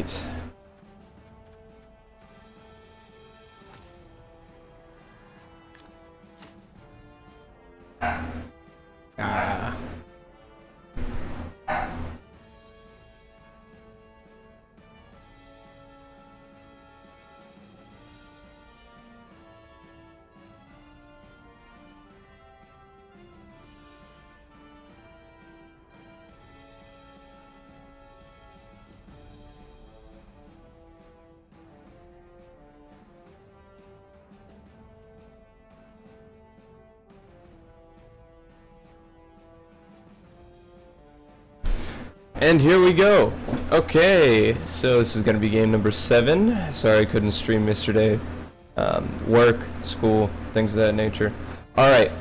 right. Ah. And here we go. Okay, so this is going to be game number 7. Sorry I couldn't stream yesterday. Work, school, things of that nature. Alright,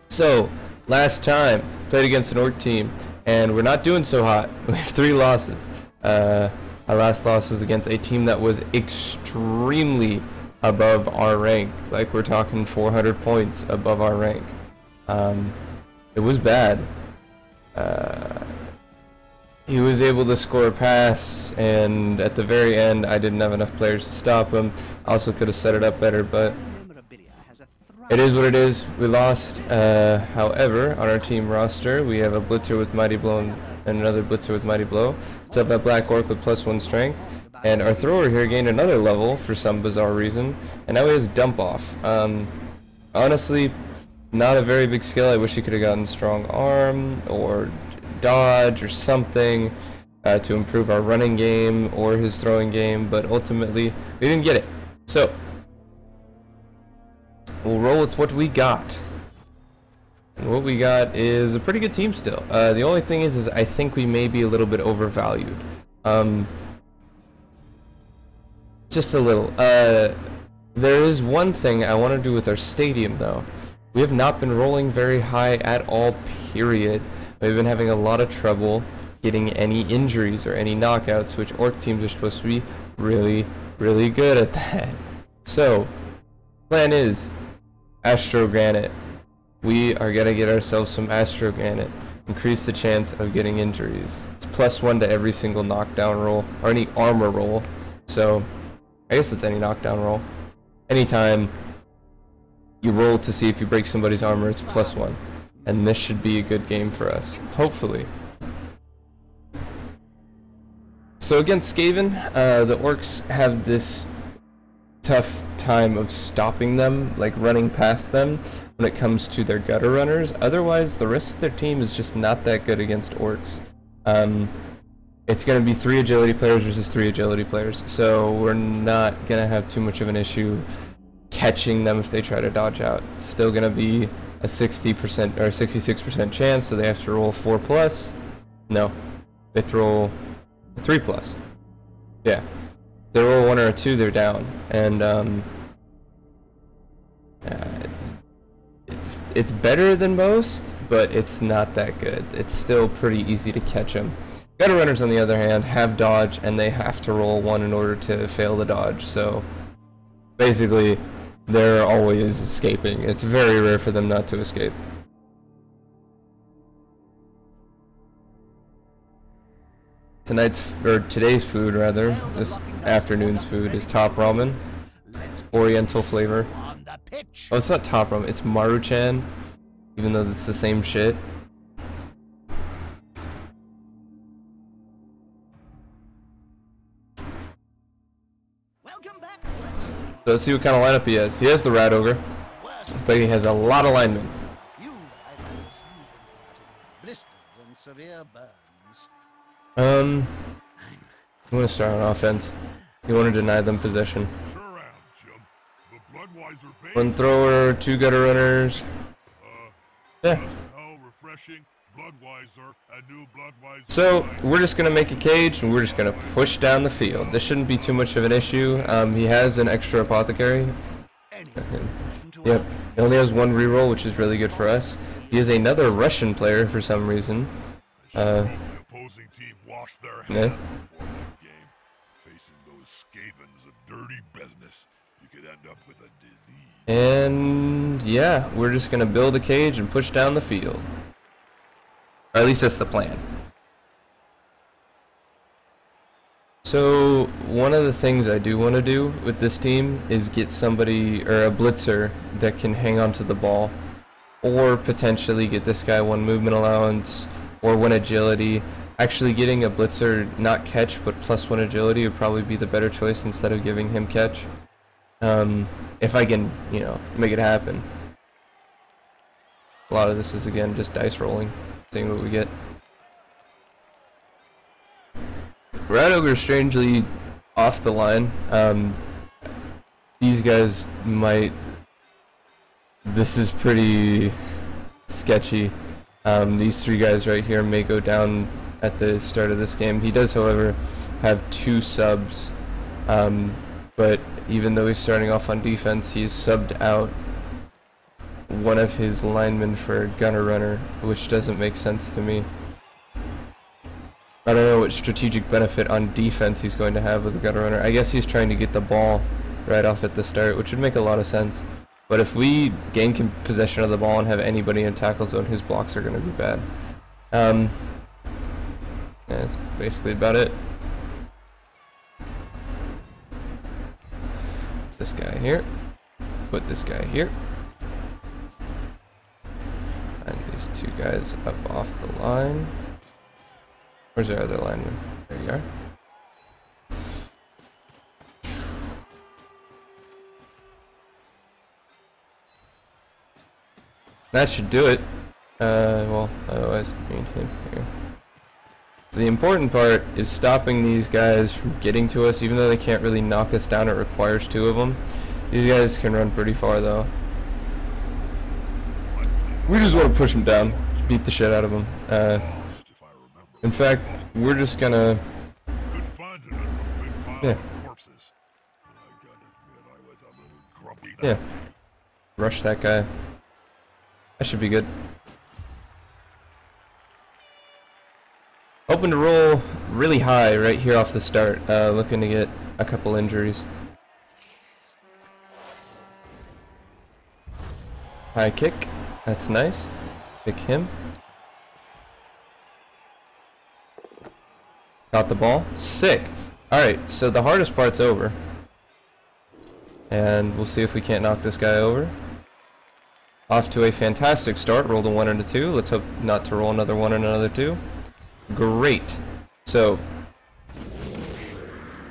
so last time played against an Orc team, and we're not doing so hot. We have 3 losses. Our last loss was against a team that was extremely above our rank. Like, we're talking 400 points above our rank. It was bad. He was able to score a pass, and at the very end I didn't have enough players to stop him. I also could have set it up better, but it is what it is. We lost. However, on our team roster we have a blitzer with Mighty Blow and another blitzer with Mighty Blow. Still have that black orc with +1 strength, and our thrower here gained another level for some bizarre reason, and now he has dump off. Honestly, not a very big skill. I wish he could have gotten strong arm or dodge or something to improve our running game or his throwing game, but ultimately we didn't get it. So we'll roll with what we got, and what we got is a pretty good team still. The only thing is I think we may be a little bit overvalued, just a little. There is one thing I want to do with our stadium though. We have not been rolling very high at all, period. We've been having a lot of trouble getting any injuries or any knockouts, which Orc teams are supposed to be really, really good at that. So, plan is Astro Granite. We are going to get ourselves some Astro Granite. Increase the chance of getting injuries. It's +1 to every single knockdown roll, or any armor roll. So, I guess it's any knockdown roll. Anytime you roll to see if you break somebody's armor, it's +1. And this should be a good game for us, hopefully. So against Skaven, the Orcs have this tough time of stopping them, like running past them, when it comes to their gutter runners. Otherwise, the rest of their team is just not that good against Orcs. It's going to be 3 agility players versus 3 agility players, so we're not going to have too much of an issue catching them if they try to dodge out. It's still going to be a 60% or 66% chance, so they have to roll 4+. No, they have to roll 3+. Yeah, they roll 1 or a 2, they're down, and it's better than most, but it's not that good. It's still pretty easy to catch them. Gutter runners, on the other hand, have dodge, and they have to roll 1 in order to fail the dodge. So basically, they're always escaping. It's very rare for them not to escape. Today's food, rather, this afternoon's food is top ramen, Oriental flavor. Oh, it's not top ramen, it's Maruchan, even though it's the same shit. So let's see what kind of lineup he has. He has the Rat Ogre, but he has a lot of linemen. I'm gonna start on offense. You want to deny them possession. 1 thrower, 2 gutter runners. Yeah. So we're just gonna make a cage and we're just gonna push down the field. This shouldn't be too much of an issue. He has an extra apothecary. Yep. He only has 1 reroll, which is really good for us. He is another Russian player for some reason. Yeah. And yeah, we're just gonna build a cage and push down the field. Or at least that's the plan. So one of the things I do want to do with this team is get somebody or a blitzer that can hang on to the ball, or potentially get this guy 1 movement allowance or 1 agility. Actually getting a blitzer not catch but +1 agility would probably be the better choice instead of giving him catch. If I can, you know, make it happen. A lot of this is again just dice rolling, seeing what we get. Rat Ogre strangely off the line. These guys might. This is pretty sketchy. These 3 guys right here may go down at the start of this game. He does, however, have 2 subs. But even though he's starting off on defense, he's subbed out one of his linemen for gunner runner, which doesn't make sense to me. I don't know what strategic benefit on defense he's going to have with a gunner runner. I guess he's trying to get the ball right off at the start, which would make a lot of sense. But if we gain possession of the ball and have anybody in tackle zone, his blocks are going to be bad. Yeah, that's basically about it. This guy here, put this guy here, and these 2 guys up off the line. Where's our other lineman? There you are. That should do it. Well, otherwise, I mean, here. So the important part is stopping these guys from getting to us. Even though they can't really knock us down, it requires 2 of them. These guys can run pretty far though. We just want to push them down, beat the shit out of them. In fact, we're just gonna. Yeah. Yeah. Rush that guy. That should be good. Hoping to roll really high right here off the start. Looking to get a couple injuries. High kick. That's nice. Pick him. Got the ball. Sick. Alright, so the hardest part's over. And we'll see if we can't knock this guy over. Off to a fantastic start. Rolled a 1 and a 2. Let's hope not to roll another 1 and another 2. Great. So,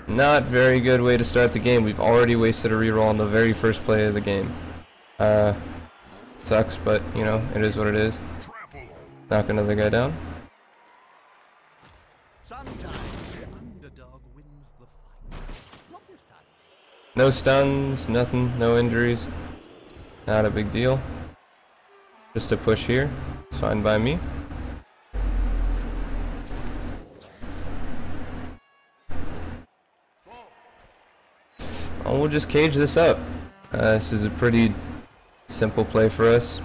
not very good way to start the game. We've already wasted a reroll on the very first play of the game. Sucks, but, you know, it is what it is. Knock another guy down. No stuns, nothing, no injuries. Not a big deal. Just a push here. It's fine by me. Oh, we'll just cage this up. This is a pretty simple play for us.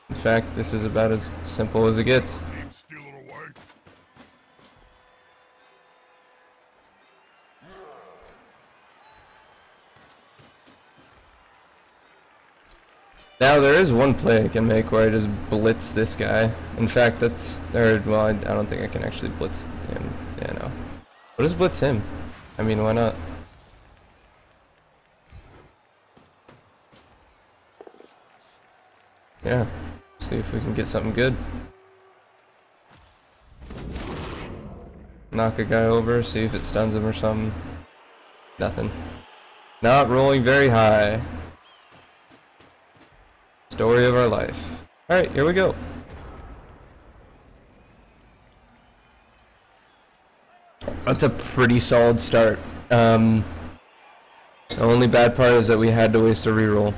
In fact, this is about as simple as it gets. Now there is one play I can make where I just blitz this guy. In fact, that's, or, well, I don't think I can actually blitz him. Yeah, no. What does blitz him? I mean, why not? Yeah, see if we can get something good. Knock a guy over, see if it stuns him or something. Nothing. Not rolling very high. Story of our life. Alright, here we go. That's a pretty solid start. The only bad part is that we had to waste a reroll.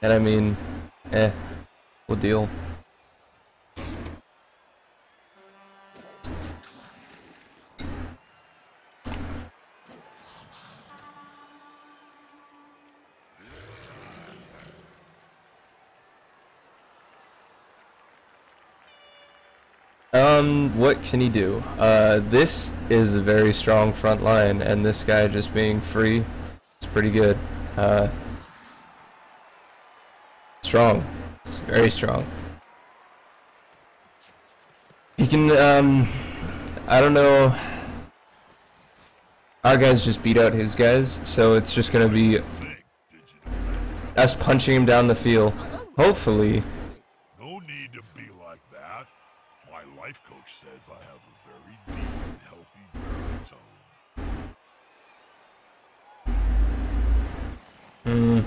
And I mean, we'll deal. What can he do? This is a very strong front line, and this guy just being free is pretty good. Strong. It's very strong. can, I don't know. Our guys just beat out his guys, so it's just gonna be us punching him down the field. Hopefully. No need to be like that. My life coach says I have a very deep and healthy baritone.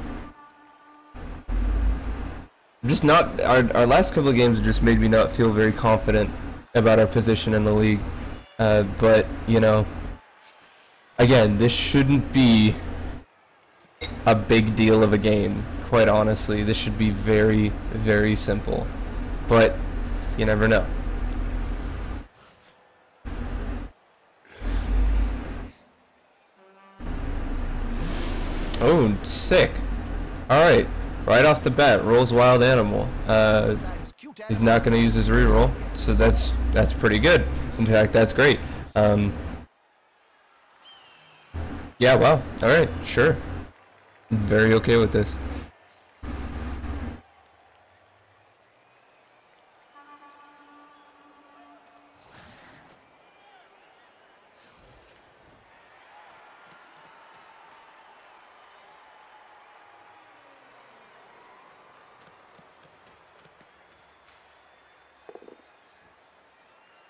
Just not, our last couple of games just made me not feel very confident about our position in the league. But, you know, again, this shouldn't be a big deal of a game, quite honestly. This should be very, very simple. But you never know. Oh, sick. Alright, right off the bat, rolls wild animal. He's not going to use his reroll, so that's pretty good. In fact, that's great. Yeah, wow. Alright, sure. Very okay with this.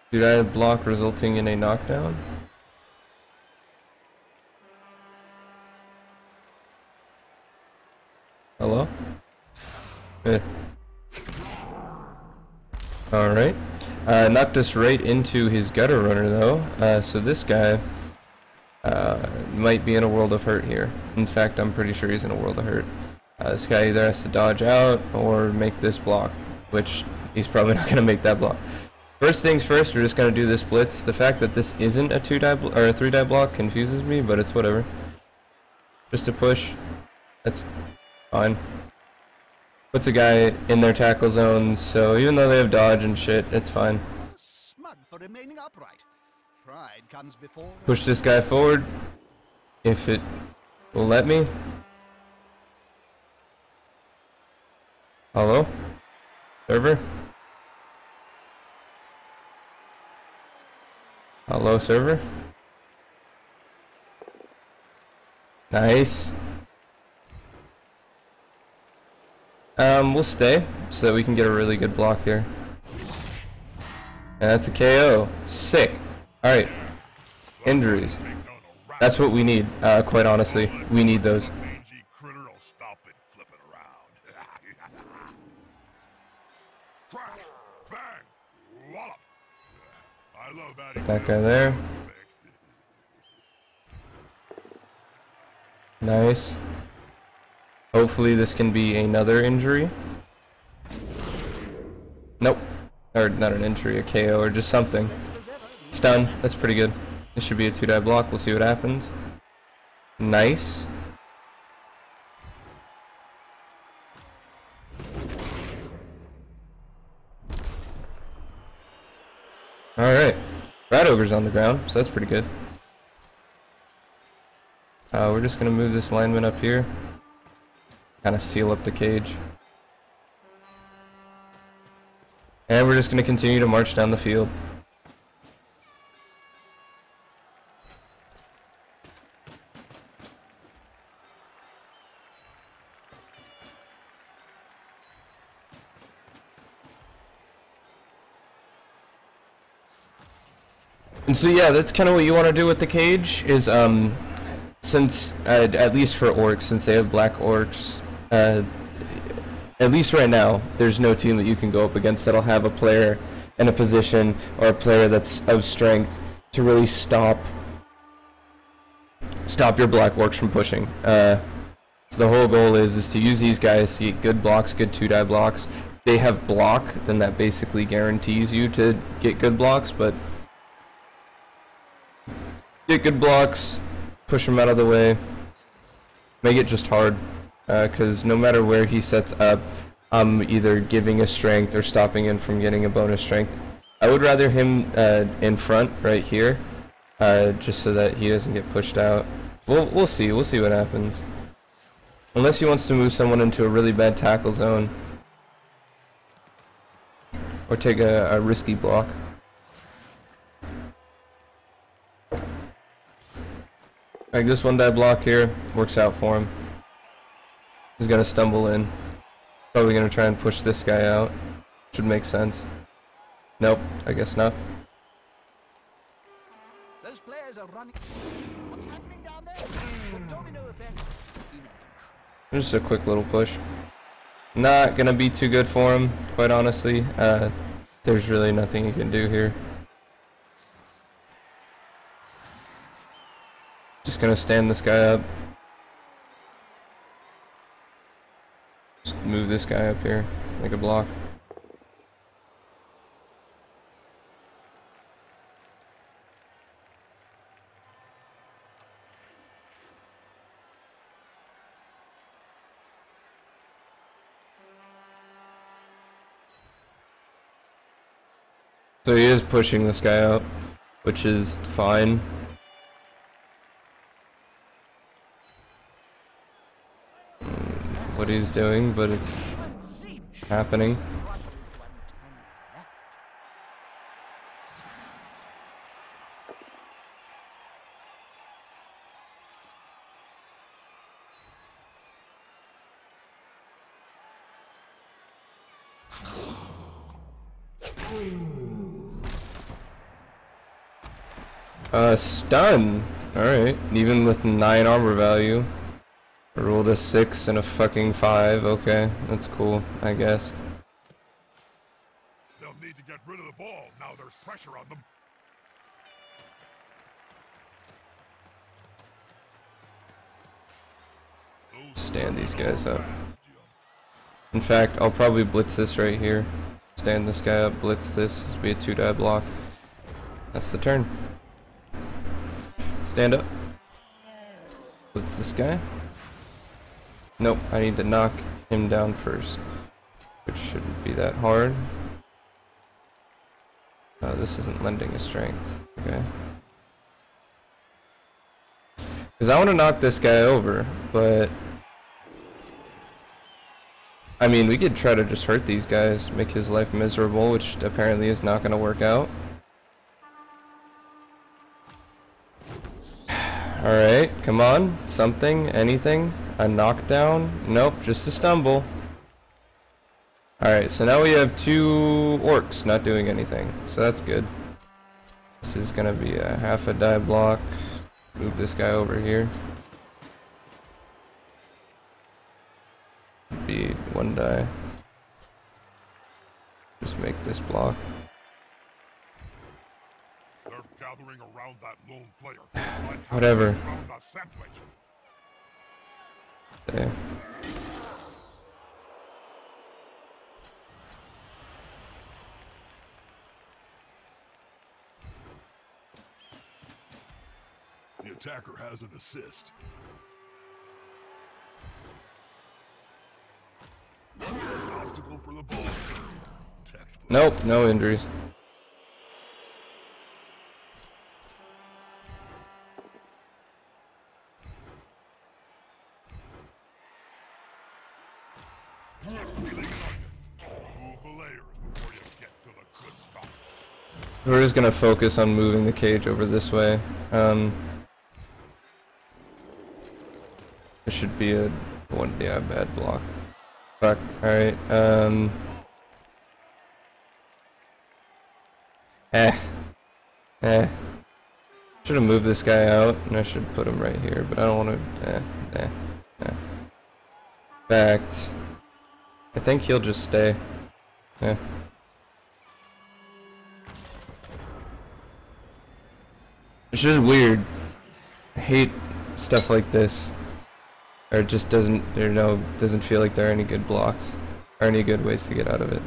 Did I block resulting in a knockdown? Hello? Alright. Knocked us right into his gutter runner though. So this guy might be in a world of hurt here. In fact, I'm pretty sure he's in a world of hurt. This guy either has to dodge out or make this block, which he's probably not going to make that block. First things first, we're just going to do this blitz. The fact that this isn't a 2-die or a 3-die block confuses me, but it's whatever. Just a push. That's fine. Puts a guy in their tackle zones, so even though they have dodge and shit, it's fine. Smug for remaining upright. Pride comes before. Push this guy forward, if it will let me. Hello? Server? Hello, server? Nice. We'll stay so that we can get a really good block here. And that's a KO. Sick. Alright. Injuries. That's what we need, quite honestly. We need those. Put that guy there. Nice. Hopefully this can be another injury. Nope. Or not an injury, a KO or just something. Stun. That's pretty good. This should be a 2-die block. We'll see what happens. Nice. Alright. Rat Ogre's on the ground, so that's pretty good. We're just going to move this lineman up here. Kind of seal up the cage. And we're just going to continue to march down the field. And so yeah, that's kind of what you want to do with the cage, is since, at least for Orcs, since they have black Orcs, at least right now, there's no team that you can go up against that'll have a player in a position, or a player that's of strength, to really stop your black Orcs from pushing. So the whole goal is to use these guys to get good blocks, good 2-die blocks. If they have block, then that basically guarantees you to get good blocks, but get good blocks, push him out of the way, make it just hard, because no matter where he sets up, I'm either giving a strength or stopping him from getting a bonus strength. I would rather him in front right here, just so that he doesn't get pushed out. We'll see what happens. Unless he wants to move someone into a really bad tackle zone, or take a risky block. Like this one die block here works out for him. He's gonna stumble in. Probably gonna try and push this guy out. Should make sense. Nope, I guess not. Those players are running. What's happening down there? The domino effect. Just a quick little push. Not gonna be too good for him, quite honestly. There's really nothing you can do here. Just gonna stand this guy up. Just move this guy up here, make a block. So he is pushing this guy out, which is fine. What he's doing, but it's happening. Stun. Alright, even with 9 armor value. I rolled a 6 and a fucking 5. Okay, that's cool, I guess. They'll need to get rid of the ball. Now there's pressure on them. Stand these guys up. In fact, I'll probably blitz this right here. Stand this guy up, blitz this. This will be a 2-die block. That's the turn. Stand up. Blitz this guy. Nope, I need to knock him down first, which shouldn't be that hard. This isn't lending his strength. Okay. Because I want to knock this guy over, but I mean, we could try to just hurt these guys, make his life miserable, which apparently is not going to work out. Alright, come on. Something, anything. A knockdown? Nope, just a stumble. Alright, so now we have 2 orcs not doing anything, so that's good. This is gonna be a half a die block. Move this guy over here. Be 1 die. Just make this block. They're gathering around that lone player. Whatever. Okay. The attacker has an assist. Obstacle for the ball. Nope, no injuries. We're just gonna focus on moving the cage over this way. This should be a bad block. Fuck. Alright, should have moved this guy out, and I should put him right here, but I don't want to. In fact, I think he'll just stay. It's just weird. I hate stuff like this. Or it just doesn't feel like there are any good blocks or any good ways to get out of it.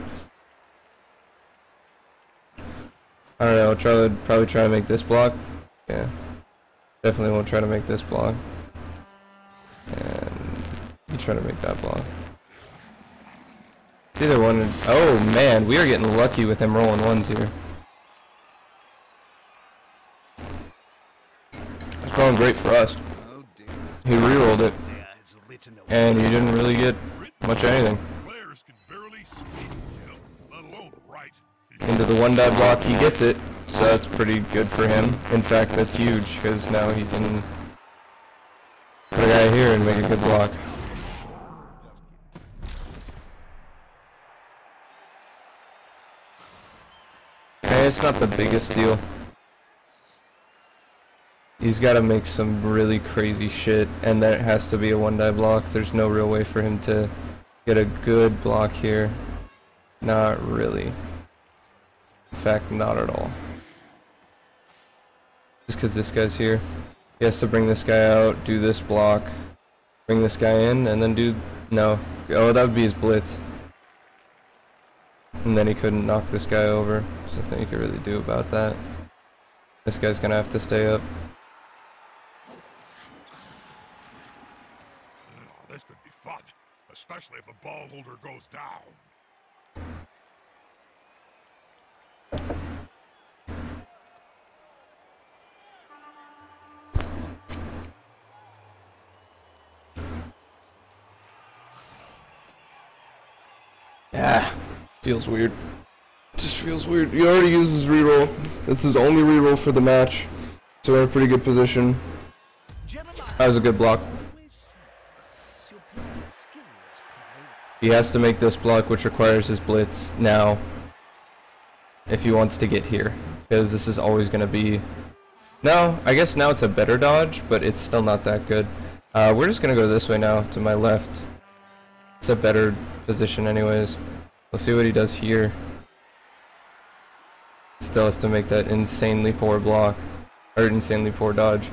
I don't know, I'll probably try to make this block. Yeah. Definitely won't try to make this block. And I'll try to make that block. It's either one. Oh man, we are getting lucky with him rolling 1s here. It's going great for us. He rerolled it. And you didn't really get much of anything. Into the 1-die block, he gets it, so that's pretty good for him. In fact, that's huge, because now he can Put a guy here and make a good block. Okay, it's not the biggest deal. He's got to make some really crazy shit, and that has to be a one-die block. There's no real way for him to get a good block here. Not really. In fact, not at all. Just because this guy's here. He has to bring this guy out, do this block, bring this guy in, and then do... No. Oh, that would be his blitz. And then he couldn't knock this guy over. There's nothing you could really do about that. This guy's gonna have to stay up. This could be fun, especially if the ball holder goes down. Yeah, feels weird. Just feels weird. He already used his reroll. That's his only reroll for the match. So we're in a pretty good position. That was a good block. He has to make this block, which requires his blitz now, if he wants to get here, because this is always going to be... No, I guess now it's a better dodge, but it's still not that good. We're just going to go this way now, to my left. It's a better position anyways. We'll see what he does here. Still has to make that insanely poor block, or insanely poor dodge.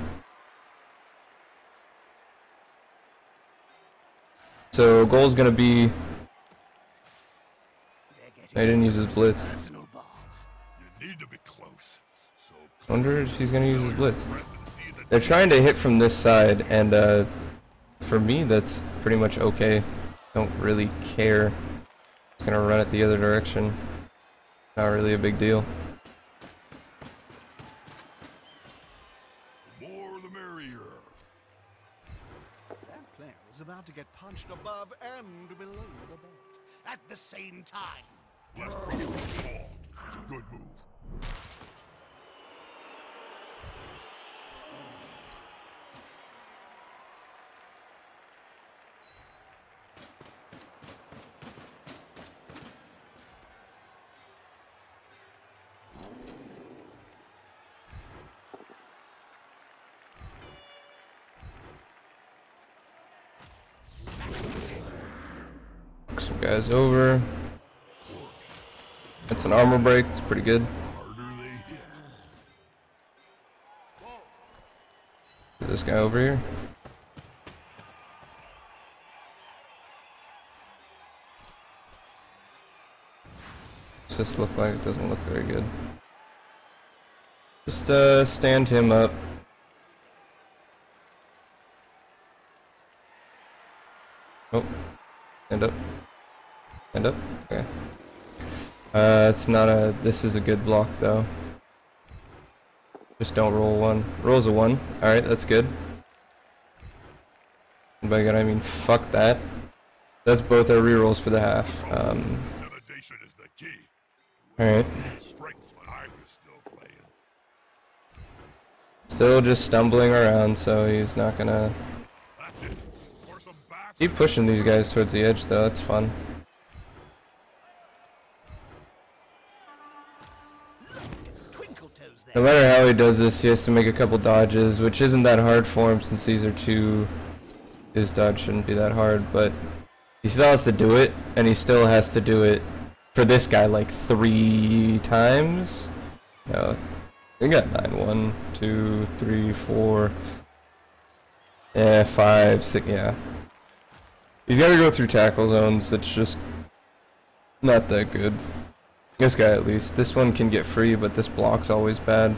So goal's gonna be... I didn't use his blitz. I wonder if he's gonna use his blitz. They're trying to hit from this side, and for me that's pretty much okay. Don't really care. It's gonna run it the other direction. Not really a big deal. About to get punched above and below the belt at the same time. Let's bring it to the ball. It's a good move. Some guys over. It's an armor break, it's pretty good. This guy over here. Does this look like it doesn't look very good? Just stand him up. Oh, stand up. Stand up? Okay. It's not a... This is a good block, though. Just don't roll one. Rolls a 1. Alright, that's good. And by God, I mean, fuck that. That's both our rerolls for the half. Alright. Still just stumbling around, so he's not gonna... Keep pushing these guys towards the edge, though. That's fun. No matter how he does this, he has to make a couple dodges, which isn't that hard for him since these are two... His dodge shouldn't be that hard, but he still has to do it, and he still has to do it for this guy like 3 times. No, we got 9. 1, 2, 3, 4. Yeah, 5, 6. Yeah, he's got to go through tackle zones. That's just not that good. This guy at least. This one can get free, but this block's always bad.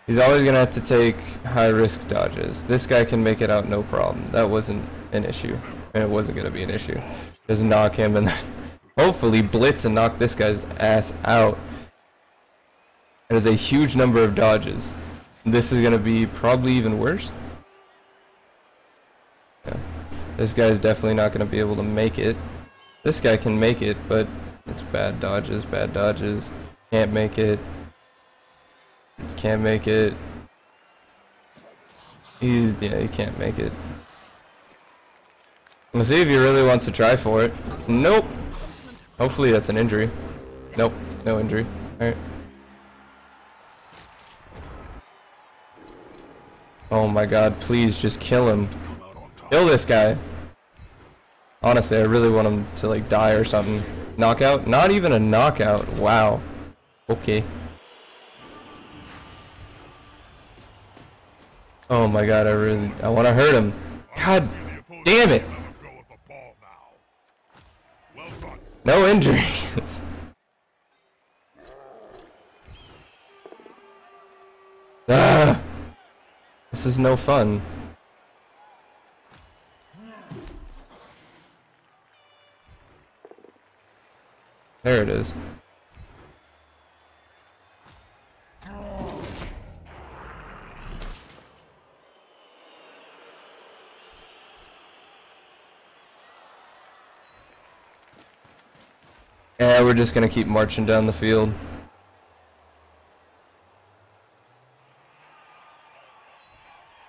He's always going to have to take high-risk dodges. This guy can make it out no problem. That wasn't an issue. And it wasn't going to be an issue. Just knock him and then hopefully blitz and knock this guy's ass out. It is a huge number of dodges. This is going to be probably even worse. Yeah. This guy's definitely not going to be able to make it. This guy can make it, but it's bad dodges, bad dodges. Can't make it. Can't make it. Yeah, he can't make it. We'll see if he really wants to try for it. Nope. Hopefully that's an injury. Nope, no injury. Alright. Oh my god, please just kill him. Kill this guy. Honestly, I really want him to like die or something. Knockout? Not even a knockout. Wow. Okay. Oh my god, I want to hurt him. God damn it. No injuries. Ah, this is no fun. There it is. Yeah, we're just gonna keep marching down the field.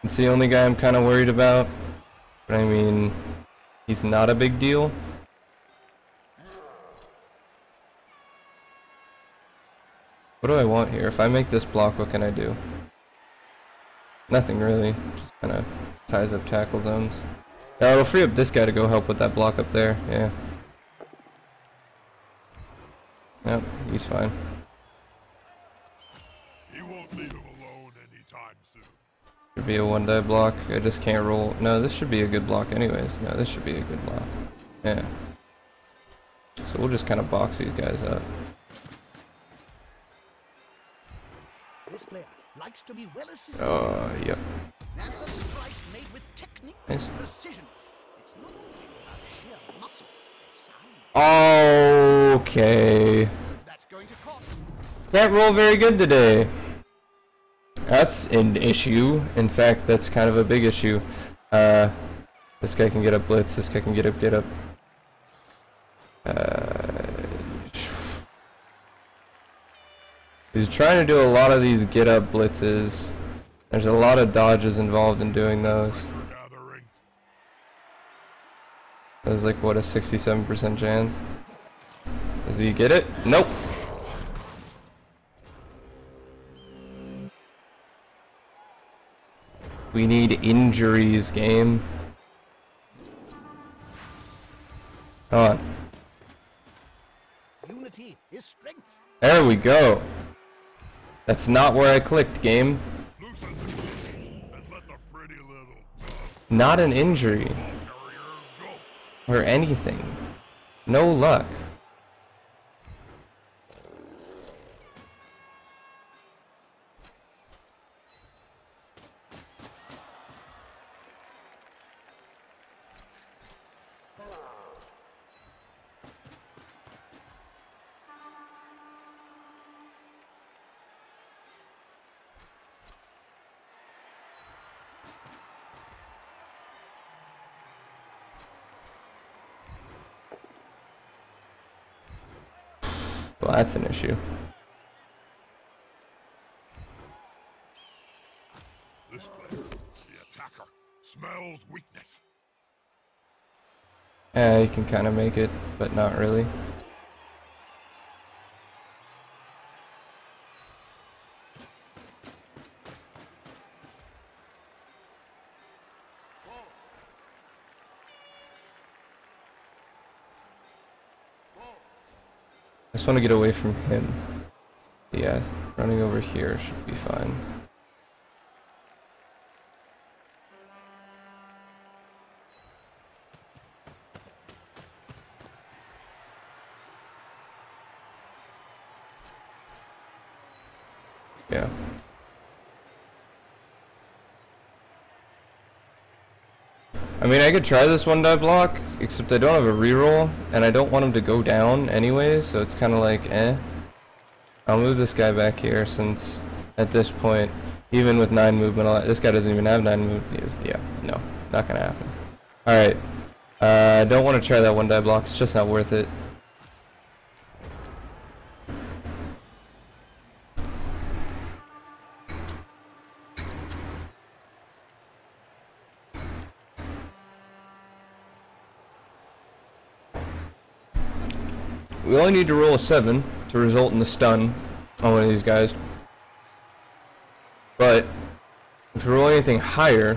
It's the only guy I'm kind of worried about. But I mean, he's not a big deal. What do I want here? If I make this block, what can I do? Nothing really. Just kind of ties up tackle zones. Yeah, it'll free up this guy to go help with that block up there. Yeah. Yep, he's fine. He won't leave him alone anytime soon. Should be a one-die block. I just can't roll. No, this should be a good block anyways. No, this should be a good block. Yeah. So we'll just kind of box these guys up. This player likes to be well assisted. Yep. That's a strike made with technique Nice. and precision. It's not always about sheer muscle or sound. Okay. That's going to cost. Can't roll very good today. That's an issue. In fact, that's kind of a big issue. This guy can get up blitz. This guy can get up. He's trying to do a lot of these get up blitzes. There's a lot of dodges involved in doing those. There's like, what, a 67% chance? Does he get it? Nope. We need injuries, game. Come on. Unity is strength. There we go. That's not where I clicked, game. Loosen the cage and let the pretty little Not an injury. carrier go. Or anything. No luck. Well, that's an issue. This player, the attacker, smells weakness. Yeah, you can kind of make it, but not really. I just want to get away from him. Yeah, running over here should be fine. Yeah. I mean, I could try this one die block, except I don't have a reroll, and I don't want him to go down anyway, so it's kind of like, eh. I'll move this guy back here, since at this point, even with 9 movement, this guy doesn't even have 9 movement. Yeah, no, not gonna happen. Alright, I don't want to try that one die block, it's just not worth it. we only need to roll a 7 to result in the stun on one of these guys. But if we roll anything higher,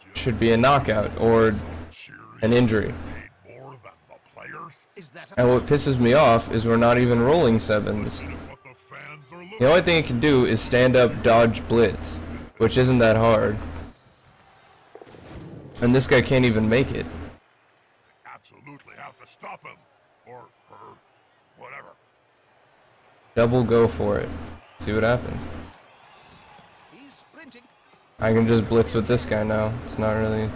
it should be a knockout or an injury. Paid more than the players? Is that And what pisses me off is we're not even rolling 7s. What the fans are looking The only thing it can do is stand up, dodge, blitz, which isn't that hard. And this guy can't even make it. absolutely have to stop him. Or her. Whatever. Double go for it. See what happens. he's sprinting? I can just blitz with this guy now. It's not really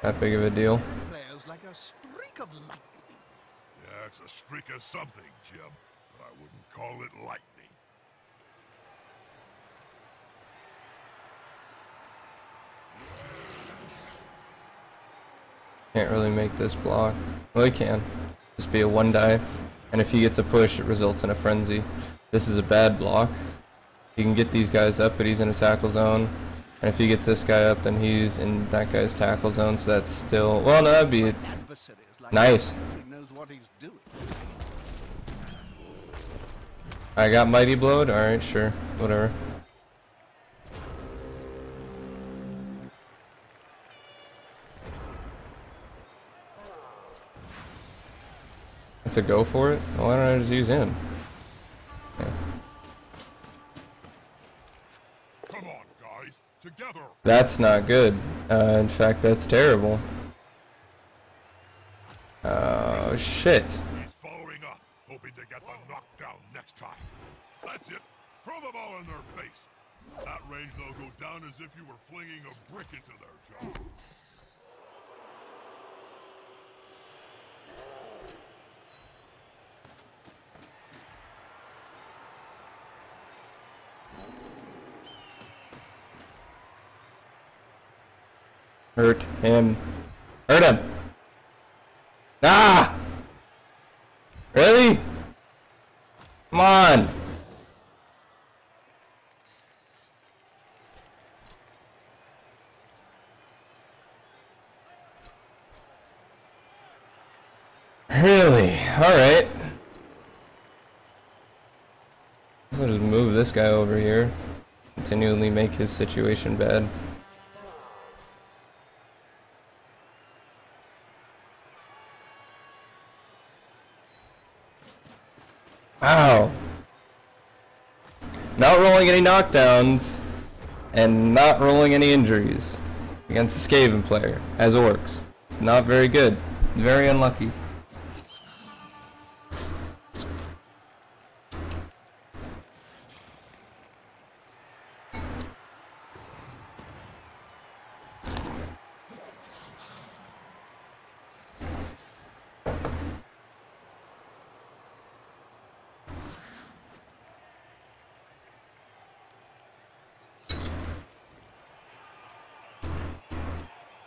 that big of a deal. Players like a streak of lightning. Yeah, it's a streak of something, Jim. But I wouldn't call it lightning. Can't really make this block. Well, he can. Just be a 1 die. And if he gets a push, it results in a frenzy. This is a bad block. He can get these guys up, but he's in a tackle zone. And if he gets this guy up, then he's in that guy's tackle zone, so that's still... Well, no, that'd be Adversaries like nice. he knows what he's doing. I got Mighty Blowed? Alright, sure. Whatever. That's a go for it? Well, why don't I just use him? Yeah. Come on, guys. Together. That's not good. In fact, that's terrible. Oh, shit. He's following up, hoping to get the knockdown next time. That's it. Throw the ball in their face. That range, they'll go down as if you were flinging a brick into their jaw. Hurt him. Hurt him! Ah! Really? Come on! Really? Alright. So just move this guy over here. Continually make his situation bad. Ow! Not rolling any knockdowns, and not rolling any injuries against a Skaven player, as Orcs. It's not very good. Very unlucky.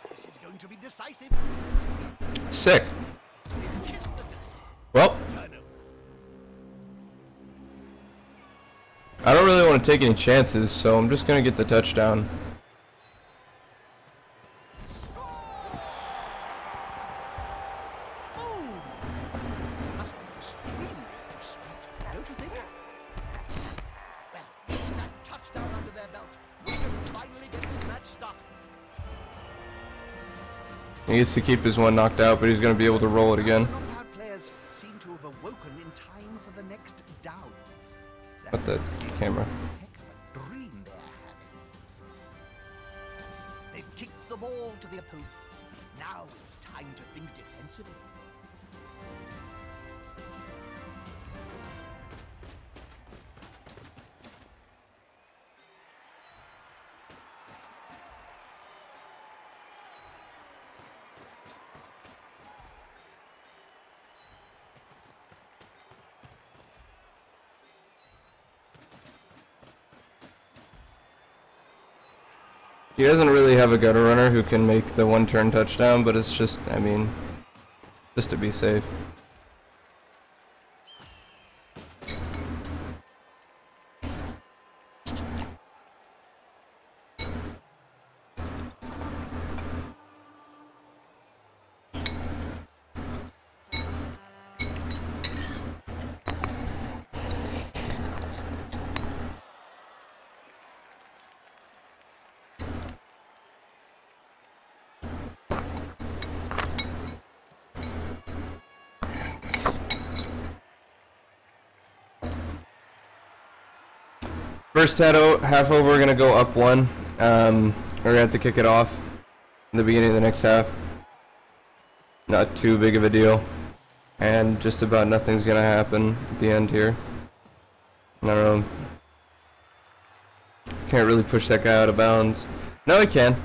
This is going to be decisive. Sick. Kiss the Well, turnover. I don't really want to take any chances, so I'm just gonna get the touchdown. Boom! Must be extremely frustrating, don't you think? Well, with that touchdown under their belt, we can finally get this match started. He needs to keep his one knocked out, but he's gonna be able to roll it again. Knockout players seem to have awoken in time for the next down. What the camera? Heck of a dream they're having. They've kicked the ball to the opponents. Now it's time to think defensively. He doesn't really have a gutter runner who can make the one-turn touchdown, but it's just, I mean, just to be safe. First half over, we're gonna go up one. We're gonna have to kick it off in the beginning of the next half. Not too big of a deal. And just about nothing's gonna happen at the end here. I don't know. Can't really push that guy out of bounds. No, he can.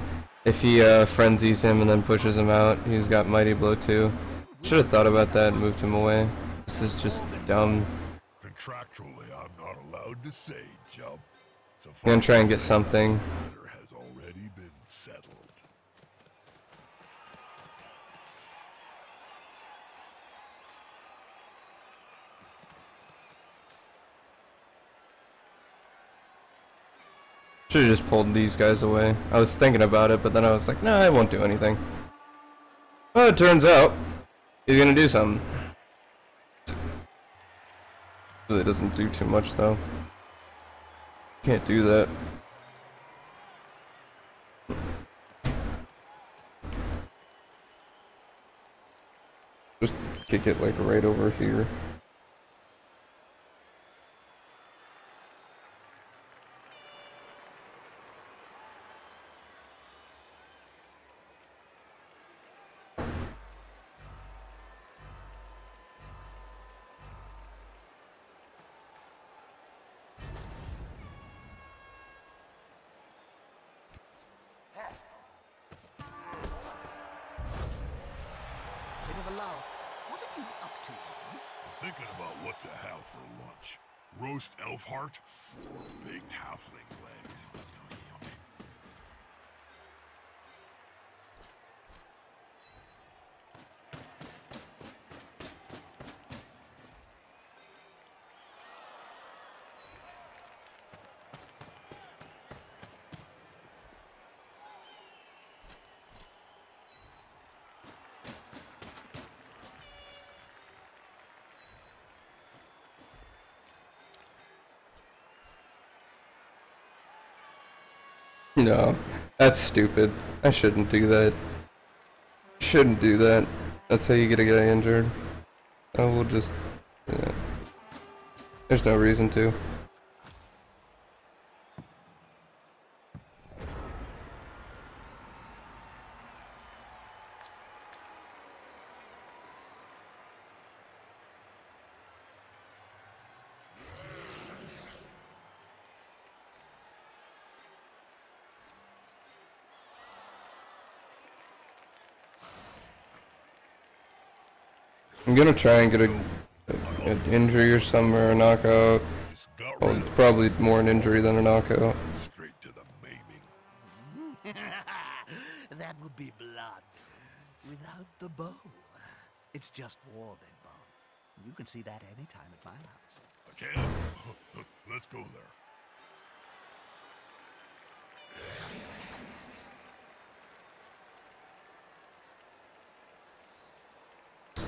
If he frenzies him and then pushes him out. He's got Mighty Blow too. Should have thought about that and moved him away. This is just dumb. Contractually, I'm not allowed to say jump. So I'm gonna try and get something. matter has already been settled. Should have just pulled these guys away. I was thinking about it, but then I was like, nah, I won't do anything. Well, it turns out he's gonna do something. Really doesn't do too much though. Can't do that. Just kick it like right over here. Bit of a lull. What are you up to, then? Thinking about what to have for lunch. Roast elf heart or baked halfling legs. No, that's stupid. I shouldn't do that. Shouldn't do that. That's how you get a guy injured. I will just... yeah. There's no reason to. I'm gonna try and get an injury or something or a knockout. Just got Well, rid it's of probably more an injury than a knockout. straight to the maiming. That would be blood. Without the bow. It's just war then, Bone. You can see that any time at my house. Again? Let's go there.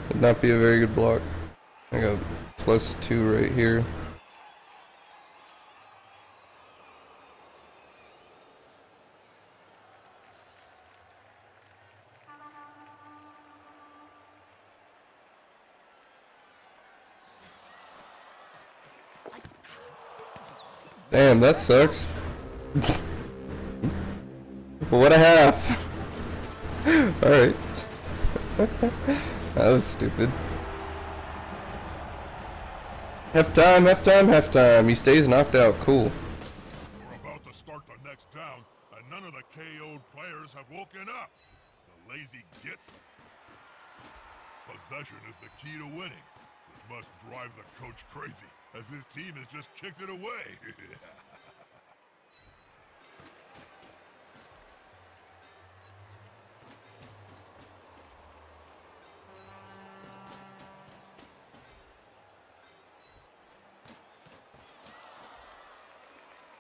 Would not be a very good block. I got +2 right here. Damn, that sucks. Well, what a half. Alright. That was stupid. Half time, half time, half time. He stays knocked out. Cool. We're about to start the next down, and none of the KO'd players have woken up. The lazy gits. Possession is the key to winning, which must drive the coach crazy, as his team has just kicked it away.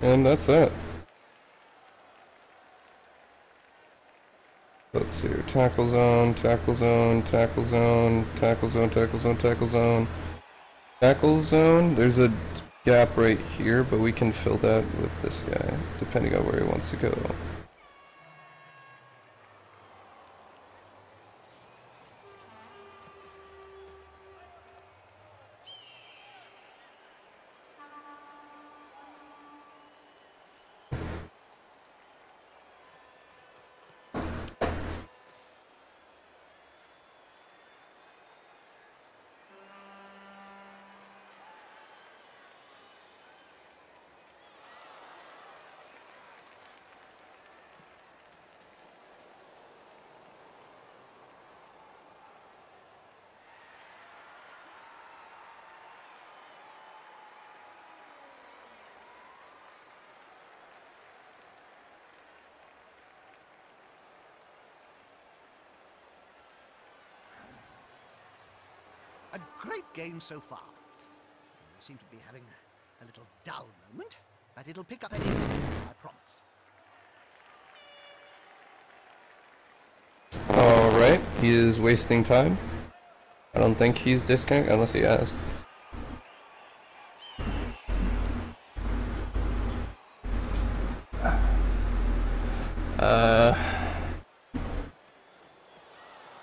And that's it. Let's see here. Tackle zone, tackle zone, tackle zone, tackle zone, tackle zone, tackle zone. Tackle zone, there's a gap right here, but we can fill that with this guy, depending on where he wants to go. Great game so far. We seem to be having a little dull moment, but it'll pick up any second, I promise. Alright, he is wasting time. I don't think he's disconnected unless he has.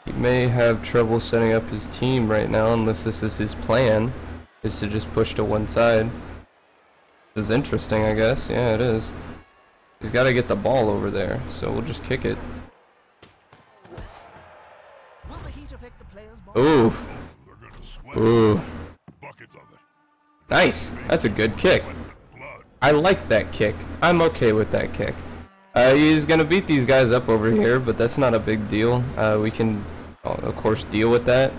He may have trouble setting up his team right now unless this is his plan, is to just push to one side. This is interesting, I guess. Yeah, it is. He's got to get the ball over there, so we'll just kick it. Will the heat affect the player's ball? Ooh. They're gonna sweat Ooh. buckets of it. Nice. That's a good kick. Blood. I like that kick. I'm okay with that kick. He's gonna beat these guys up over here, but that's not a big deal. We can, of course, deal with that.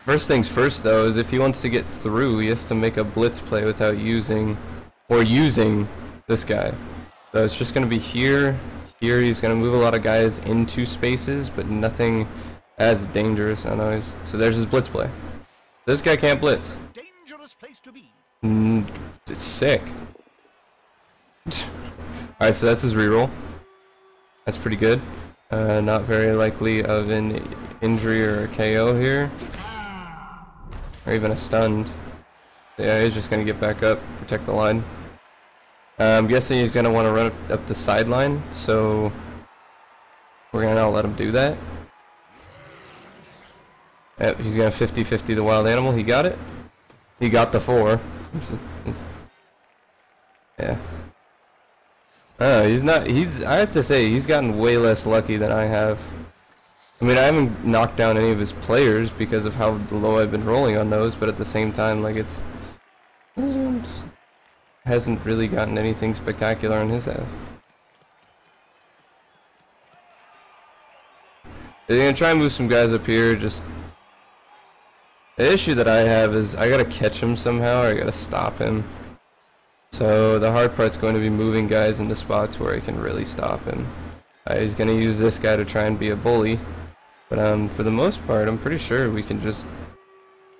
First things first, though, is if he wants to get through, he has to make a blitz play without using this guy. So it's just gonna be here. Here he's gonna move a lot of guys into spaces, but nothing as dangerous. I know he's, so there's his blitz play. This guy can't blitz. Dangerous place to be. It's sick. Alright, so that's his reroll. That's pretty good. Not very likely of an injury or a KO here. Or even a stunned. Yeah, he's just going to get back up, protect the line. I'm guessing he's going to want to run up the sideline, so we're going to not let him do that. Yep, he's going to 50-50 the wild animal. He got it. He got the 4. Yeah. I have to say, he's gotten way less lucky than I have. I mean, I haven't knocked down any of his players because of how low I've been rolling on those, but at the same time, like, hasn't really gotten anything spectacular on his end. They're gonna try and move some guys up here. Just the issue that I have is I gotta catch him somehow, or I gotta stop him. So the hard part's going to be moving guys into spots where I can really stop him. He's going to use this guy to try and be a bully, but for the most part I'm pretty sure we can just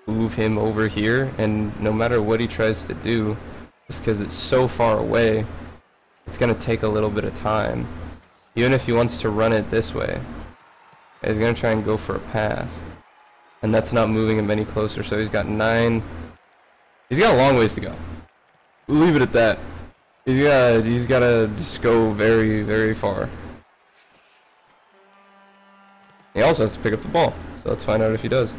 move him over here, and no matter what he tries to do, just because it's so far away, it's going to take a little bit of time. Even if he wants to run it this way, he's going to try and go for a pass, and that's not moving him any closer. So he's got 9. He's got a long ways to go. We'll leave it at that. He's got to just go very, very far. He also has to pick up the ball, so let's find out if he does.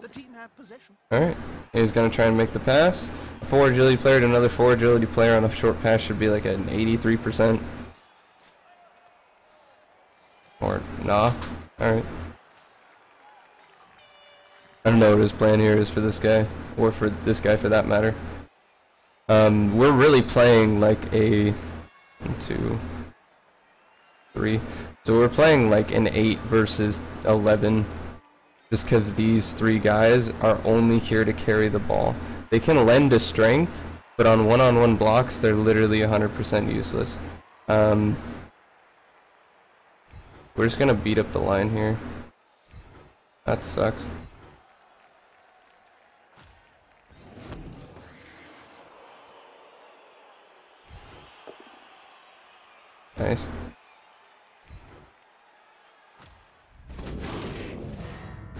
The team have possession. Alright, he's going to try and make the pass. A 4 agility player to another 4 agility player on a short pass should be like an 83%. Or, nah. Alright. I don't know what his plan here is for this guy, or for this guy for that matter. We're really playing like a 1, 2, 3. So we're playing like an 8 versus 11, just because these 3 guys are only here to carry the ball. They can lend a strength, but on one-on-one blocks, they're literally 100% useless. We're just gonna beat up the line here. That sucks. Nice.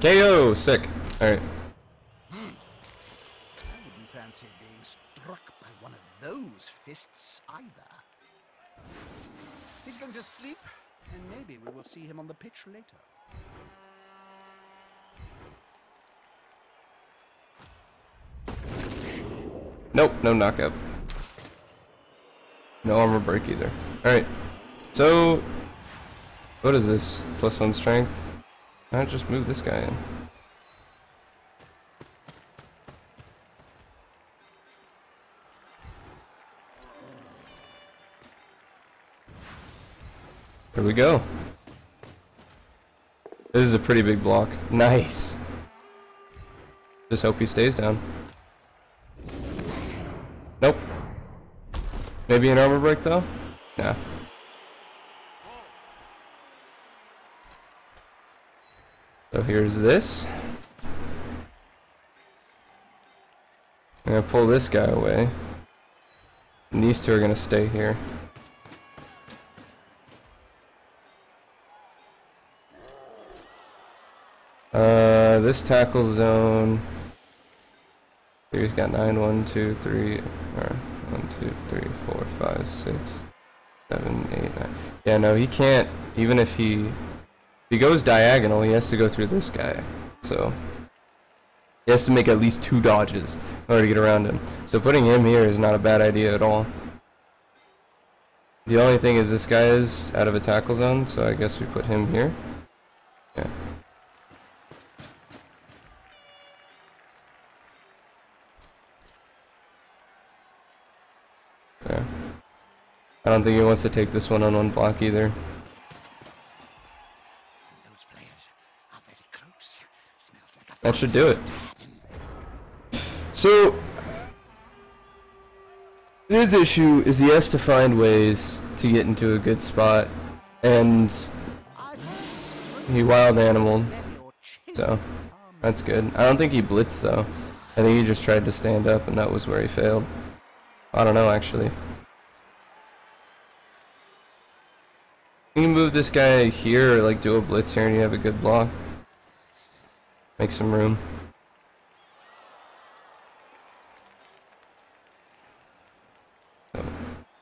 KO! Sick. Alright. I wouldn't fancy being struck by one of those fists either. He's going to sleep, and maybe we will see him on the pitch later. Nope, no knockout. No armor break either. Alright. So, what is this? +1 strength? I'll just move this guy in. Here we go. This is a pretty big block. Nice. Just hope he stays down. Nope. Maybe an armor break though? Nah. So here's this. I'm gonna pull this guy away. And these two are gonna stay here. This tackle zone. Here's got 9, 1, 2, 3, or 1, 2, 3, 4, 5, 6, 7, 8, 9. Yeah, no, he can't. Even if he goes diagonal, he has to go through this guy. So he has to make at least 2 dodges in order to get around him. So putting him here is not a bad idea at all. The only thing is this guy is out of a tackle zone, so I guess we put him here. Yeah. There. I don't think he wants to take this one on one block either. Those players are very close. Smells like a That should do it. So his issue is he has to find ways to get into a good spot, and he wild animaled, so that's good. I don't think he blitzed though. I think he just tried to stand up, and that was where he failed. I don't know actually. You can move this guy here, or like do a blitz here, and you have a good block. Make some room. So,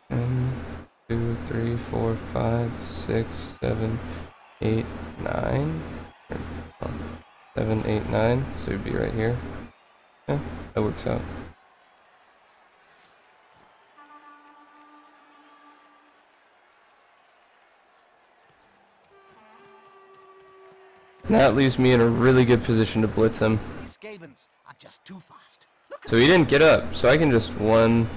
1, 2, 3, 4, 5, 6, 7, 8, 9. 7, 8, 9. So he'd be right here. Yeah, that works out. And that leaves me in a really good position to blitz him. These Skavens are just too fast. So he didn't get up, so I can just 1,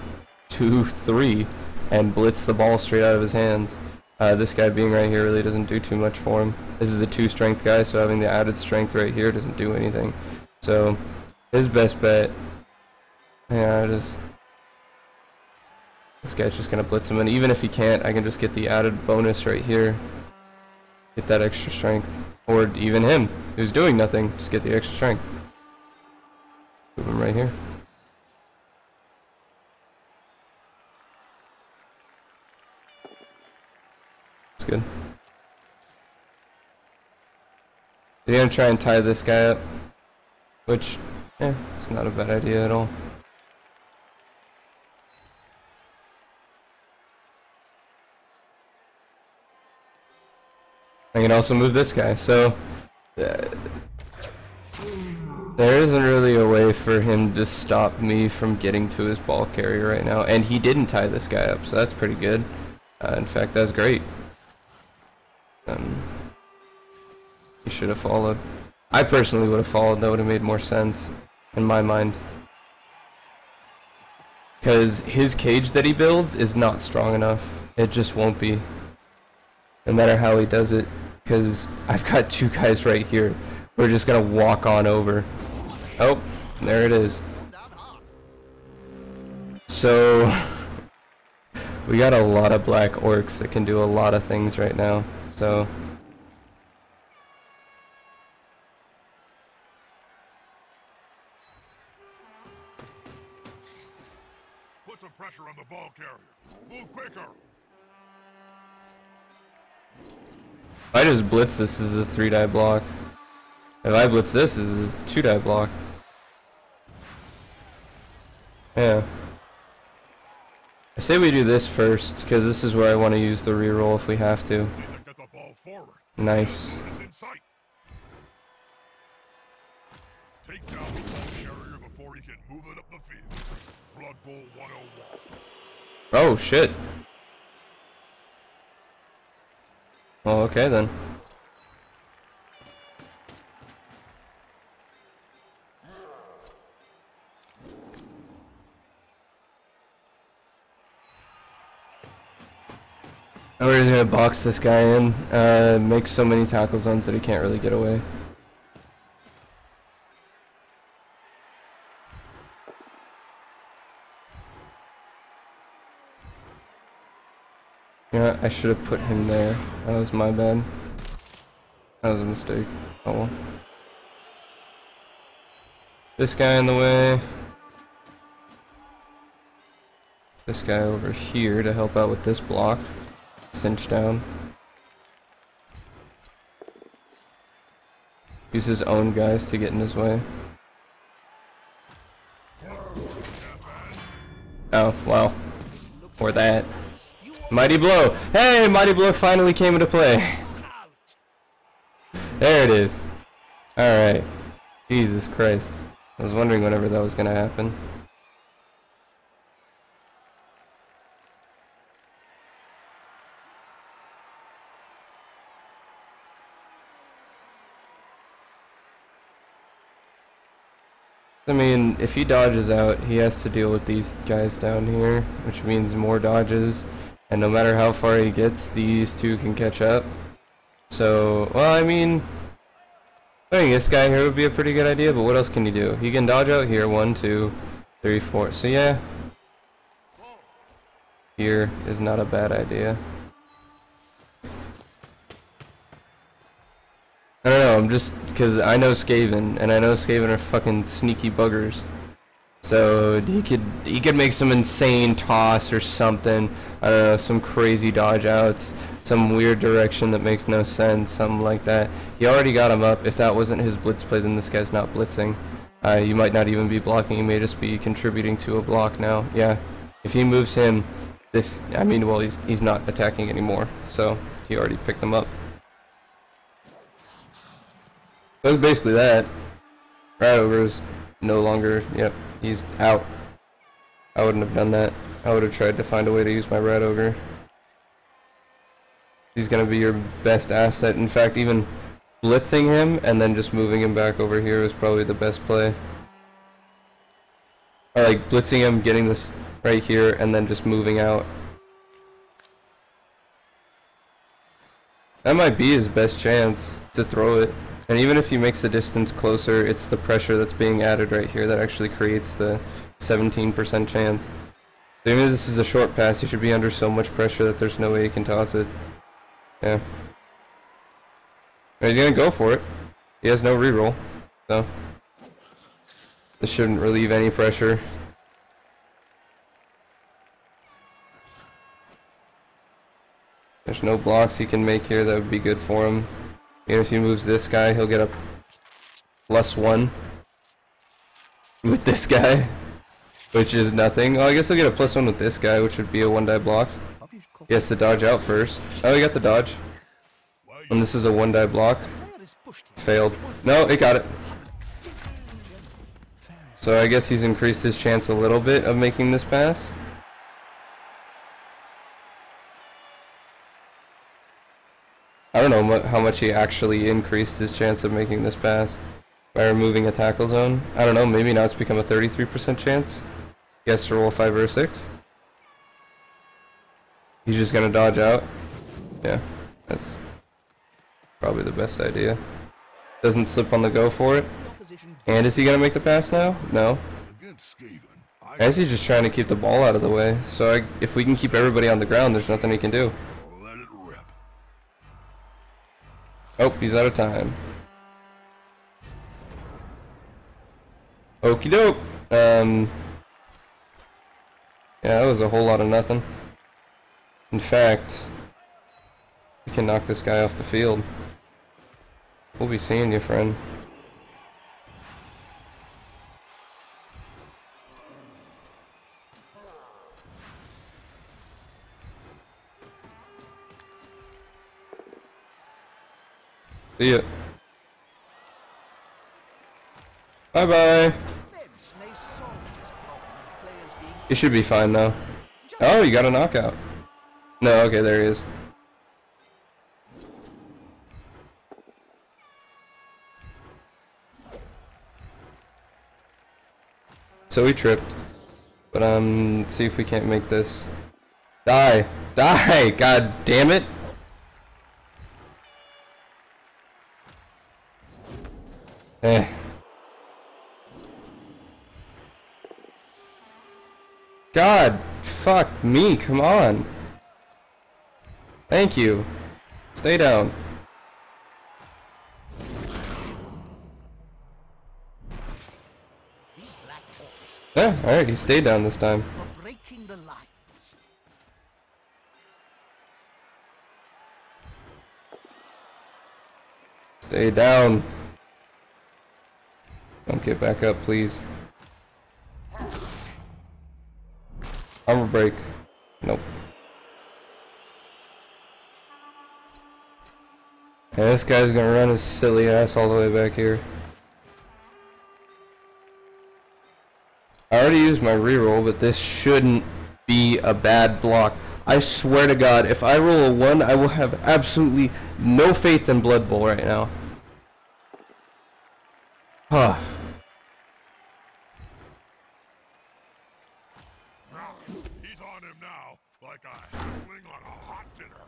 2, 3 and blitz the ball straight out of his hands. This guy being right here really doesn't do too much for him. This is a 2 strength guy, so having the added strength right here doesn't do anything. So his best bet, yeah, this guy's just gonna blitz him, and even if he can't, I can just get the added bonus right here. Get that extra strength. Or even him, who's doing nothing, just get the extra strength. Move him right here. That's good. You're gonna try and tie this guy up, which, it's not a bad idea at all. I can also move this guy, so there isn't really a way for him to stop me from getting to his ball carrier right now, and he didn't tie this guy up, so that's pretty good. In fact, that's great. He should have followed. I personally would have followed. That would have made more sense in my mind, because his cage that he builds is not strong enough. It just won't be, no matter how he does it, because I've got 2 guys right here. We're just gonna walk on over. Oh, there it is. So we got a lot of black orcs that can do a lot of things right now. So put some pressure on the ball carrier. Move quicker. if I just blitz this is a 3-die block. If I blitz this is a 2-die block. Yeah. I say we do this first, because this is where I want to use the reroll if we have to. Get the ball forward. Nice. Take down the ball carrier before he can move it up the field. Blood Bowl 101. Oh shit. Well, okay then. We're just gonna box this guy in, make so many tackle zones that he can't really get away. Yeah, I should have put him there. That was my bad. That was a mistake. Oh well. This guy in the way. this guy over here to help out with this block. Cinch down. Use his own guys to get in his way. Oh, wow. Or that. Mighty Blow! Hey! Mighty Blow finally came into play! There it is. Alright. Jesus Christ. I was wondering whenever that was gonna happen. I mean, if he dodges out, he has to deal with these guys down here, which means more dodges, and no matter how far he gets, these two can catch up. So, well, I mean, I think this guy here would be a pretty good idea, but what else can he do? He can dodge out here, 1, 2, 3, 4, so yeah. Here is not a bad idea. I don't know, I'm just, because I know Skaven, and I know Skaven are fucking sneaky buggers. So, he could make some insane toss or something, I don't know, some crazy dodge outs, some weird direction that makes no sense, something like that. He already got him up. If that wasn't his blitz play, then this guy's not blitzing. You might not even be blocking, he may just be contributing to a block now. Yeah, if he moves him, this, I mean, well, he's not attacking anymore, so he already picked him up. That's basically that. Rat Ogre is no longer, yep, he's out. I wouldn't have done that. I would have tried to find a way to use my Rat Ogre. He's gonna be your best asset. In fact, even blitzing him and then just moving him back over here is probably the best play. Or like blitzing him, getting this right here, and then just moving out. That might be his best chance to throw it. And even if he makes the distance closer, it's the pressure that's being added right here that actually creates the 17% chance. So even if this is a short pass, he should be under so much pressure that there's no way he can toss it. Yeah. And he's gonna go for it. He has no reroll, so this shouldn't relieve any pressure. There's no blocks he can make here that would be good for him. Even if he moves this guy, he'll get a +1 with this guy, which is nothing. Oh, I guess he'll get a +1 with this guy, which would be a 1-die block. He has to dodge out first. Oh, he got the dodge. And this is a 1-die block. Failed. No, it got it. So I guess he's increased his chance a little bit of making this pass. I don't know how much he actually increased his chance of making this pass by removing a tackle zone. I don't know, maybe now it's become a 33% chance. He has to roll a 5 or a 6. He's just gonna dodge out. Yeah, that's probably the best idea. Doesn't slip on the go for it. And is he gonna make the pass now? No. I guess he's just trying to keep the ball out of the way. So if we can keep everybody on the ground, there's nothing he can do. Oh, he's out of time. Okie doke. Yeah, that was a whole lot of nothing. In fact, we can knock this guy off the field. We'll be seeing you, friend. See ya. Bye bye. You should be fine now. Oh, you got a knockout. No, okay, there he is. So he tripped. But let's see if we can't make this. Die! Die! God damn it! Eh. God, fuck me, come on. Thank you. Stay down. Yeah, alright, he stayed down this time. For breaking the line. Stay down. Don't get back up, please. Armor break. Nope. And this guy's gonna run his silly ass all the way back here. I already used my reroll, but this shouldn't be a bad block. I swear to God, if I roll a 1, I will have absolutely no faith in Blood Bowl right now. Huh. He's on him now, like a halfling on a hot dinner.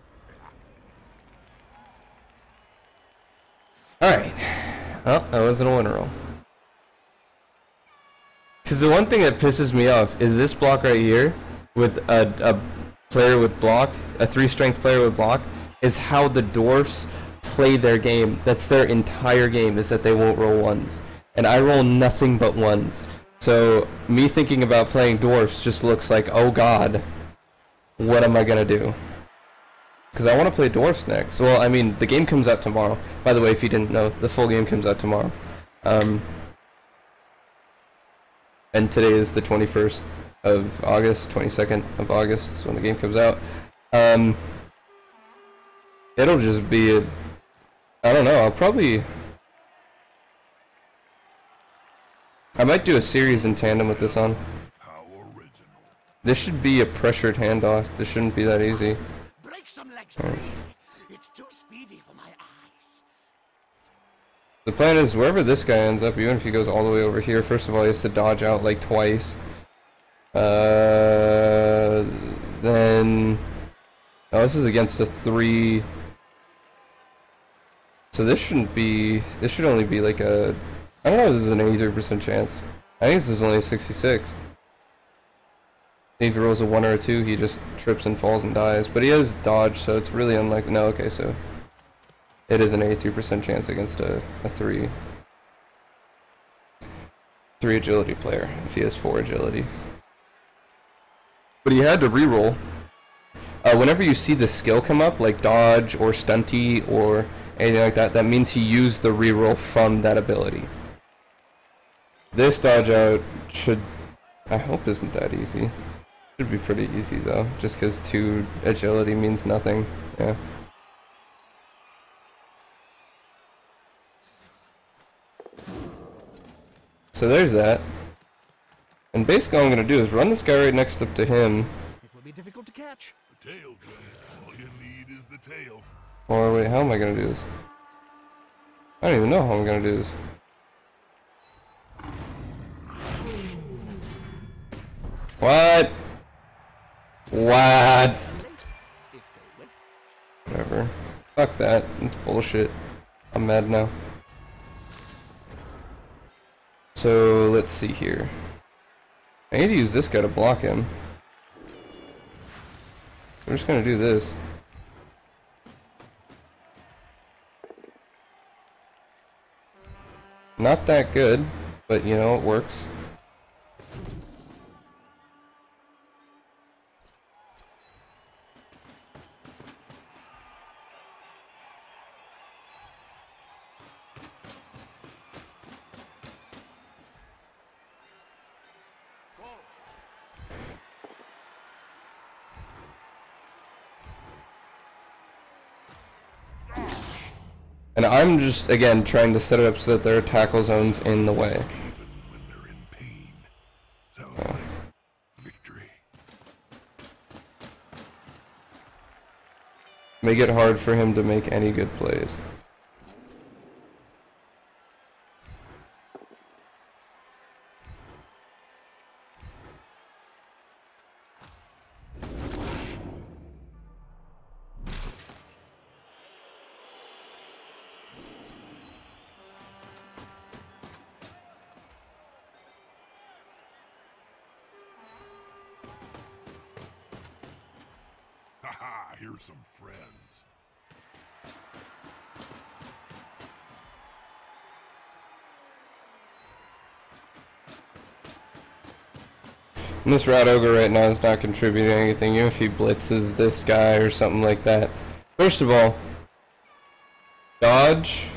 Alright. Well, that wasn't a winner roll. Because the one thing that pisses me off is this block right here with a player with block, a 3-strength player with block, is how the dwarfs play their game. That's their entire game, is that they won't roll 1s. And I roll nothing but 1s. So me thinking about playing dwarfs just looks like, oh god, what am I gonna do? Because I want to play dwarfs next. Well, I mean, the game comes out tomorrow. By the way, if you didn't know, the full game comes out tomorrow. And today is the 21st of August, 22nd of August is when the game comes out. It'll just be I don't know, I might do a series in tandem with this on. How original. This should be a pressured handoff. This shouldn't be that easy. Break some legs, please. It's too speedy for my eyes. The plan is wherever this guy ends up, even if he goes all the way over here, first of all he has to dodge out like twice. Then... Oh, this is against a 3... So this shouldn't be... This should only be like a... I don't know if this is an 83% chance. I think this is only a 66. If he rolls a 1 or a 2, he just trips and falls and dies. But he has dodge, so it's really unlikely. No, okay, so... It is an 83% chance against a 3 agility player, if he has 4 agility. But he had to reroll. Whenever you see the skill come up, like dodge or stunty or anything like that, that means he used the reroll from that ability. This dodge out should, I hope isn't that easy. Should be pretty easy though, just because 2 agility means nothing. Yeah. So there's that. And basically all I'm going to do is run this guy right next up to him. It will be difficult to catch. The tail, Joe. All you need is the tail. Or wait, how am I going to do this? I don't even know how I'm going to do this. What? What? Whatever. Fuck that. It's bullshit. I'm mad now. So, let's see here. I need to use this guy to block him. We're just gonna do this. Not that good, but you know, it works. And I'm just, again, trying to set it up so that there are tackle zones in the way. Even when they're in pain. Sounds like victory. Make it hard for him to make any good plays. Haha, here's some friends. And this Rat Ogre right now is not contributing anything, even if he blitzes this guy or something like that. First of all, dodge,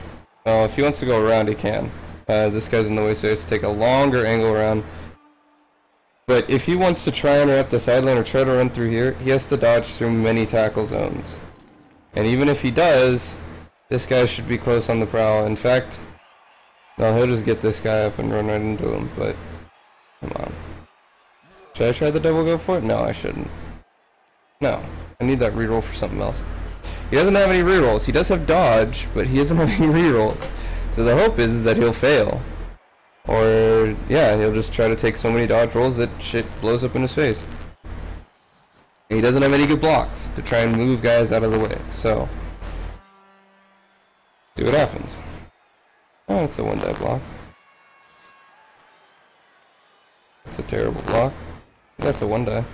Oh, if he wants to go around, he can. This guy's in the way, so he has to take a longer angle around. But if he wants to try and interrupt the sideline or try to run through here, he has to dodge through many tackle zones. And even if he does, this guy should be close on the prowl. In fact, no, he'll just get this guy up and run right into him, but come on. Should I try the double go for it? No, I shouldn't. No, I need that reroll for something else. He doesn't have any rerolls. He does have dodge, but he doesn't have any rerolls. So the hope is that he'll fail. Or, yeah, he'll just try to take so many dodge rolls that shit blows up in his face. He doesn't have any good blocks to try and move guys out of the way, so see what happens. Oh, it's a one-die block. That's a terrible block. That's a one-die.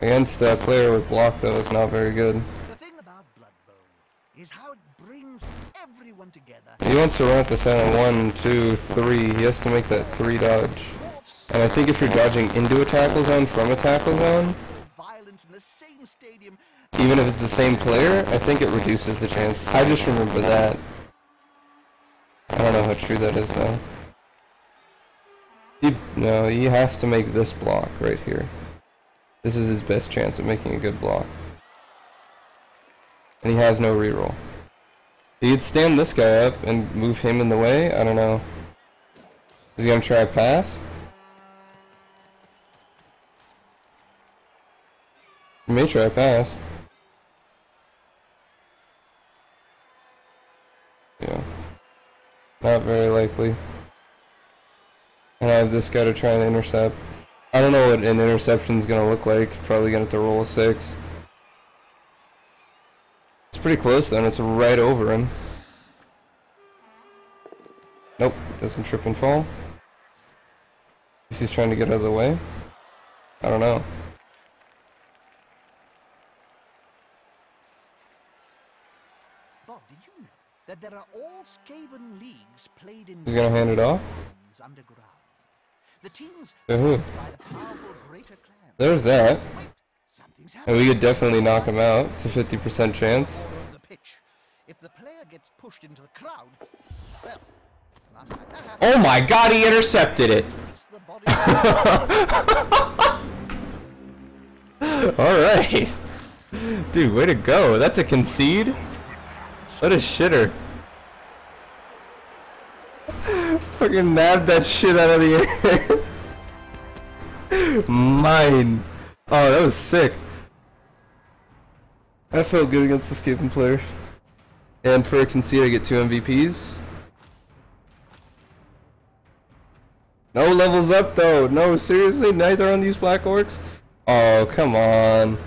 Against a player with block, though, it's not very good. The thing about Bloodbone is how it brings everyone together. He wants to run at the center 1, 2, 3. He has to make that 3 dodge. And I think if you're dodging into a tackle zone from a tackle zone, Violence in the same stadium. even if it's the same player, I think it reduces the chance. I just remember that. I don't know how true that is, though. No, he has to make this block right here. This is his best chance of making a good block. And he has no reroll. He could stand this guy up and move him in the way. I don't know. Is he gonna try a pass? He may try a pass. Yeah. Not very likely. And I have this guy to try and intercept. I don't know what an interception is gonna look like. Probably gonna have to roll a 6. It's pretty close then. It's right over him. Nope, doesn't trip and fall. He's trying to get out of the way. I don't know. Bob, did you know that there are all Skaven leagues played in He's gonna hand it off. underground? The teams To who? by the powerful greater clan. There's that. Wait, something's And happening. we could definitely knock him out. It's a 50% chance. The pitch. If the player gets pushed into the crowd, well, last time that happened, Oh my god, he intercepted it! it's the body. Alright. Dude, way to go. That's a concede? What a shitter. Fucking nabbed that shit out of the air. Mine. Oh, that was sick. I felt good against the Skaven player. And for a concede, I get 2 MVPs. No levels up though. No, seriously, neither on these Black Orcs? Oh, come on.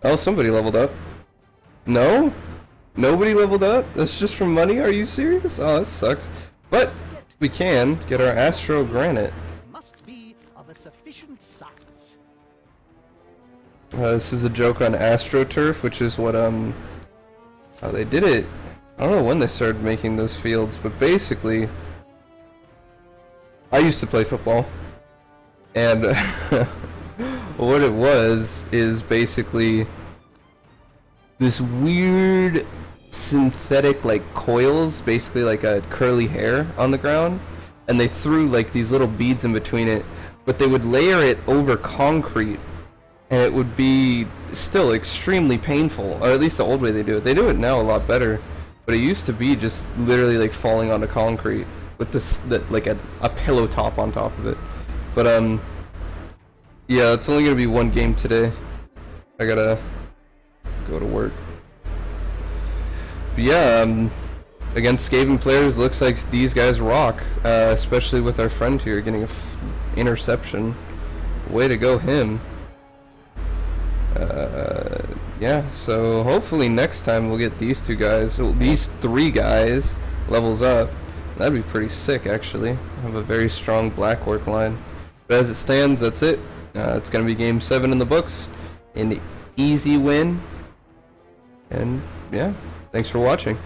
Oh, somebody leveled up. No? Nobody leveled up? That's just from money? Are you serious? Oh, that sucks. But we can get our Astro Granite. Must be of a sufficient size. This is a joke on AstroTurf, which is what how they did it. I don't know when they started making those fields, but basically, I used to play football, and what it was is basically this weird synthetic like coils, basically like a curly hair on the ground, and they threw like these little beads in between it, but they would layer it over concrete, and it would be still extremely painful, or at least the old way they do it. They do it now a lot better, but it used to be just literally like falling onto concrete with this like a pillow top on top of it. But yeah, it's only gonna be one game today. I gotta go to work. But yeah, against Skaven players, looks like these guys rock, especially with our friend here getting a interception. Way to go him. Yeah, so hopefully next time we'll get these 2 guys, so these 3 guys levels up. That'd be pretty sick, actually. I have a very strong Black Orc line. But as it stands, that's it. It's gonna be game 7 in the books. An easy win. And yeah, thanks for watching.